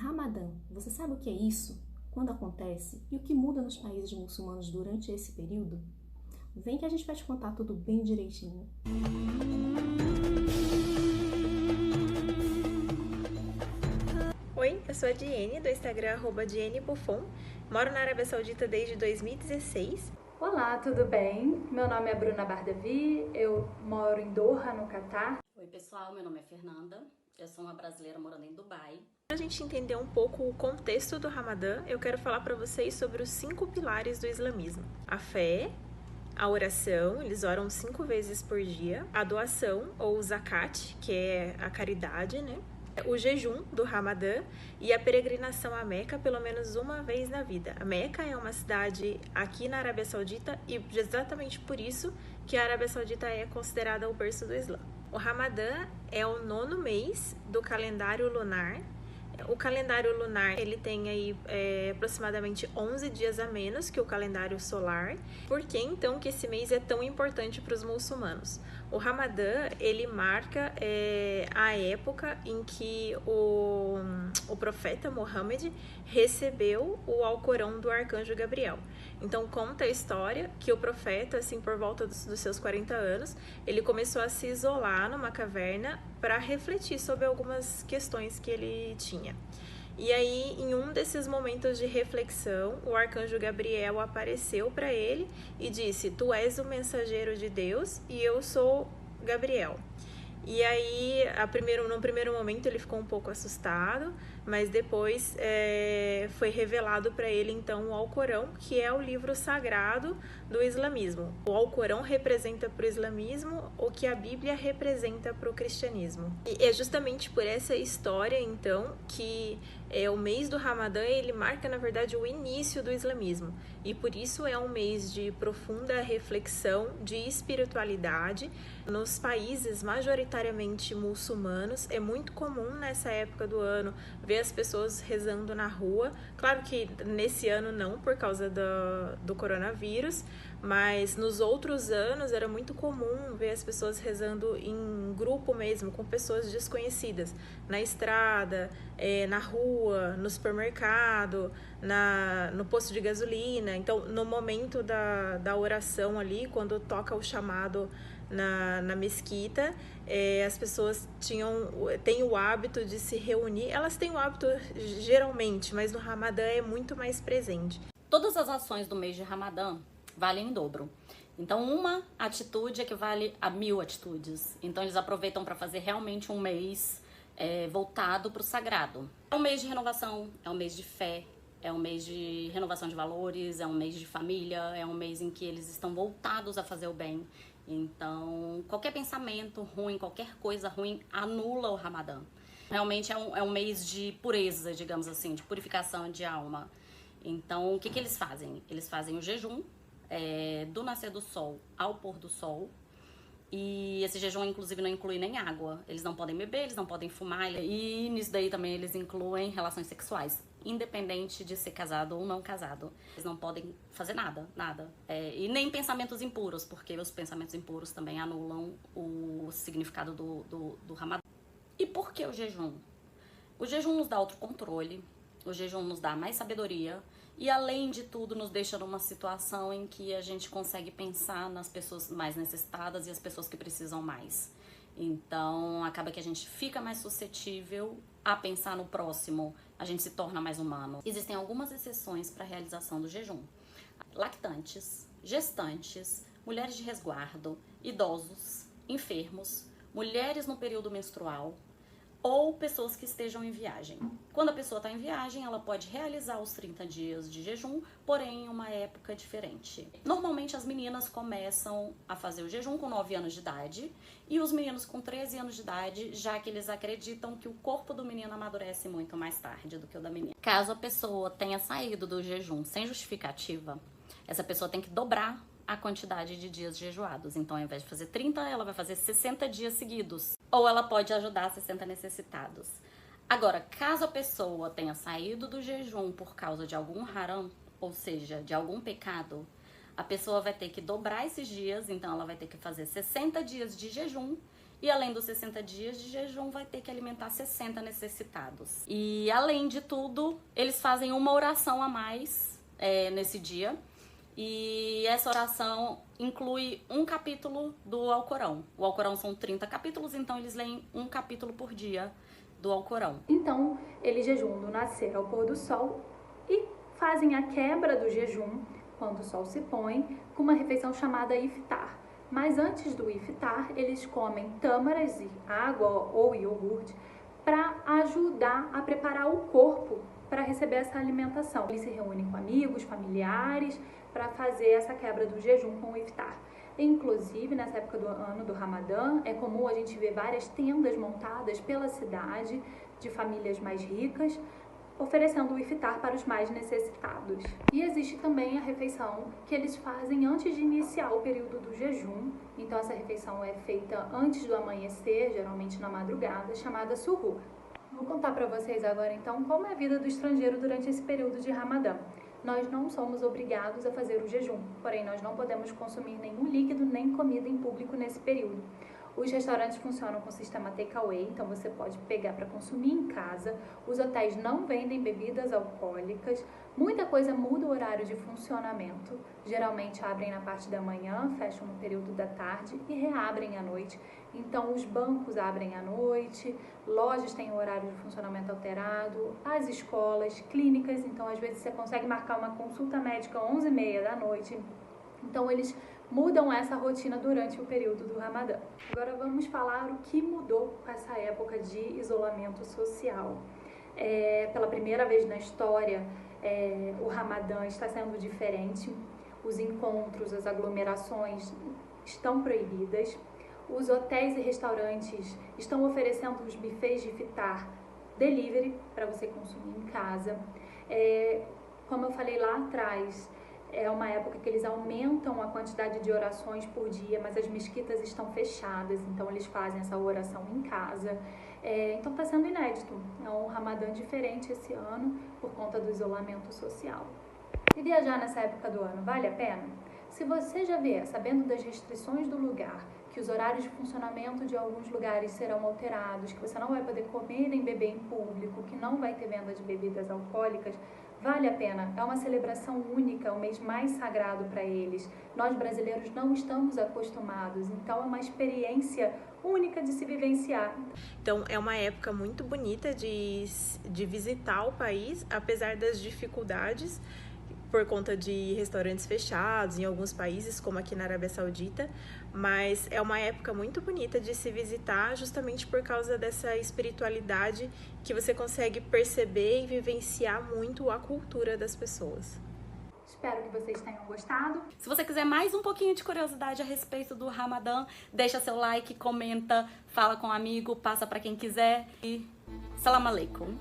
Ramadã, você sabe o que é isso? Quando acontece? E o que muda nos países muçulmanos durante esse período? Vem que a gente vai te contar tudo bem direitinho. Oi, eu sou a Diene, do Instagram @DieneBuffon. Moro na Arábia Saudita desde 2016. Olá, tudo bem? Meu nome é Bruna Bardavi, eu moro em Doha, no Catar. Oi pessoal, meu nome é Fernanda, eu sou uma brasileira morando em Dubai. Para a gente entender um pouco o contexto do Ramadã, eu quero falar para vocês sobre os 5 pilares do islamismo. A fé, a oração, eles oram 5 vezes por dia, a doação, ou zakat, que é a caridade, né? O jejum do Ramadã e a peregrinação a Meca pelo menos uma vez na vida. A Meca é uma cidade aqui na Arábia Saudita e exatamente por isso que a Arábia Saudita é considerada o berço do Islã. O Ramadã é o 9º mês do calendário lunar. O calendário lunar ele tem aí aproximadamente 11 dias a menos que o calendário solar. Por que então que esse mês é tão importante para os muçulmanos? O Ramadã ele marca a época em que o profeta Muhammad recebeu o Alcorão do arcanjo Gabriel. Então conta a história que o profeta, assim por volta dos seus 40 anos, ele começou a se isolar numa caverna para refletir sobre algumas questões que ele tinha. E aí, em um desses momentos de reflexão, o arcanjo Gabriel apareceu para ele e disse: "Tu és o mensageiro de Deus e eu sou Gabriel." E aí, no primeiro momento, ele ficou um pouco assustado, mas depois foi revelado para ele, então, o Alcorão, que é o livro sagrado do islamismo. O Alcorão representa para o islamismo o que a Bíblia representa para o cristianismo. E é justamente por essa história, então, que o mês do Ramadã, ele marca, na verdade, o início do islamismo. E por isso é um mês de profunda reflexão, de espiritualidade. Nos países majoritariamente muçulmanos, é muito comum nessa época do ano ver as pessoas rezando na rua. Claro que nesse ano não, por causa do coronavírus, mas nos outros anos era muito comum ver as pessoas rezando em grupo mesmo, com pessoas desconhecidas, na estrada, na rua, no supermercado, no posto de gasolina. Então, no momento da oração ali, quando toca o chamado na mesquita, as pessoas têm o hábito de se reunir. Elas têm o hábito geralmente, mas no Ramadã é muito mais presente. Todas as ações do mês de Ramadã valem em dobro. Então, uma atitude equivale a 1000 atitudes. Então, eles aproveitam para fazer realmente um mês voltado para o sagrado. É um mês de renovação, é um mês de fé, é um mês de renovação de valores, é um mês de família, é um mês em que eles estão voltados a fazer o bem. Então, qualquer pensamento ruim, qualquer coisa ruim, anula o Ramadã. Realmente é um mês de pureza, digamos assim, de purificação de alma. Então, o que eles fazem? Eles fazem o jejum do nascer do sol ao pôr do sol. E esse jejum, inclusive, não inclui nem água. Eles não podem beber, eles não podem fumar. E nisso daí também eles incluem relações sexuais, independente de ser casado ou não casado. Eles não podem fazer nada. E nem pensamentos impuros, porque os pensamentos impuros também anulam o significado do Ramadã. E por que o jejum? O jejum nos dá autocontrole, o jejum nos dá mais sabedoria e, além de tudo, nos deixa numa situação em que a gente consegue pensar nas pessoas mais necessitadas e as pessoas que precisam mais. Então, acaba que a gente fica mais suscetível a pensar no próximo, a gente se torna mais humano. Existem algumas exceções para a realização do jejum. Lactantes, gestantes, mulheres de resguardo, idosos, enfermos, mulheres no período menstrual, ou pessoas que estejam em viagem. Quando a pessoa está em viagem, ela pode realizar os 30 dias de jejum, porém em uma época diferente. Normalmente as meninas começam a fazer o jejum com 9 anos de idade e os meninos com 13 anos de idade, já que eles acreditam que o corpo do menino amadurece muito mais tarde do que o da menina. Caso a pessoa tenha saído do jejum sem justificativa, essa pessoa tem que dobrar a quantidade de dias jejuados. Então, ao invés de fazer 30, ela vai fazer 60 dias seguidos. Ou ela pode ajudar 60 necessitados. Agora, caso a pessoa tenha saído do jejum por causa de algum haram, ou seja, de algum pecado, a pessoa vai ter que dobrar esses dias. Então, ela vai ter que fazer 60 dias de jejum E além dos 60 dias de jejum, vai ter que alimentar 60 necessitados. E além de tudo, eles fazem uma oração a mais nesse dia. E essa oração inclui um capítulo do Alcorão. O Alcorão são 30 capítulos, então eles leem um capítulo por dia do Alcorão. Então, eles jejuam do nascer ao pôr do sol e fazem a quebra do jejum quando o sol se põe, com uma refeição chamada iftar. Mas antes do iftar, eles comem tâmaras e água ou iogurte para ajudar a preparar o corpo para receber essa alimentação. Eles se reúnem com amigos, familiares, para fazer essa quebra do jejum com o iftar. Inclusive, nessa época do ano do Ramadã, é comum a gente ver várias tendas montadas pela cidade de famílias mais ricas, oferecendo o iftar para os mais necessitados. E existe também a refeição que eles fazem antes de iniciar o período do jejum. Então essa refeição é feita antes do amanhecer, geralmente na madrugada, chamada suhur. Vou contar para vocês agora então como é a vida do estrangeiro durante esse período de Ramadã. Nós não somos obrigados a fazer o jejum, porém nós não podemos consumir nenhum líquido nem comida em público nesse período. Os restaurantes funcionam com sistema takeaway, então você pode pegar para consumir em casa. Os hotéis não vendem bebidas alcoólicas. Muita coisa muda o horário de funcionamento. Geralmente abrem na parte da manhã, fecham no período da tarde e reabrem à noite. Então os bancos abrem à noite, lojas têm o horário de funcionamento alterado, as escolas, clínicas, então às vezes você consegue marcar uma consulta médica às 11h30 da noite. Então eles mudam essa rotina durante o período do Ramadã. Agora vamos falar o que mudou com essa época de isolamento social. Pela primeira vez na história, o Ramadã está sendo diferente. Os encontros, as aglomerações estão proibidas. Os hotéis e restaurantes estão oferecendo os buffets de iftar delivery para você consumir em casa. Como eu falei lá atrás, é uma época que eles aumentam a quantidade de orações por dia, mas as mesquitas estão fechadas, então eles fazem essa oração em casa. Então está sendo inédito, é um Ramadã diferente esse ano por conta do isolamento social. E viajar nessa época do ano vale a pena? Se você já vier sabendo das restrições do lugar, que os horários de funcionamento de alguns lugares serão alterados, que você não vai poder comer nem beber em público, que não vai ter venda de bebidas alcoólicas, vale a pena. É uma celebração única, o mês mais sagrado para eles. Nós brasileiros não estamos acostumados, então é uma experiência única de se vivenciar. Então é uma época muito bonita de visitar o país, apesar das dificuldades por conta de restaurantes fechados em alguns países, como aqui na Arábia Saudita, mas é uma época muito bonita de se visitar justamente por causa dessa espiritualidade que você consegue perceber e vivenciar muito a cultura das pessoas. Espero que vocês tenham gostado. Se você quiser mais um pouquinho de curiosidade a respeito do Ramadã, deixa seu like, comenta, fala com um amigo, passa para quem quiser e salam aleikum.